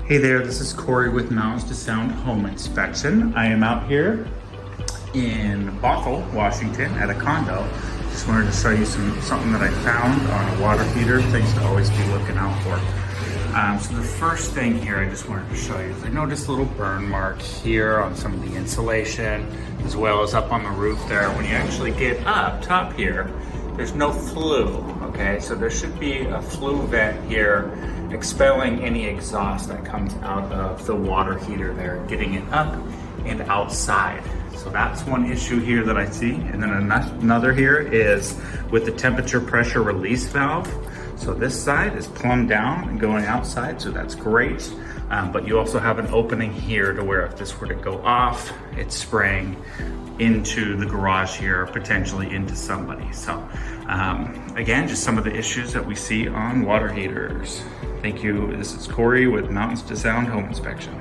Hey there, this is Cory with Mountains to Sound Home Inspection. I am out here in Bothell, Washington at a condo. Just wanted to show you something that I found on a water heater, things to always be looking out for. So the first thing here I just wanted to show you is I noticed a little burn mark here on some of the insulation, as well as up on the roof there. When you actually get up top here, there's no flue, okay? So there should be a flue vent here expelling any exhaust that comes out of the water heater there, getting it up and outside. So that's one issue here that I see. And then another here is with the temperature pressure release valve. So this side is plumbed down and going outside, so that's great. But you also have an opening here to where if this were to go off, it's spraying into the garage here, potentially into somebody. So again, just some of the issues that we see on water heaters. Thank you. This is Cory with Mountains to Sound Home Inspection.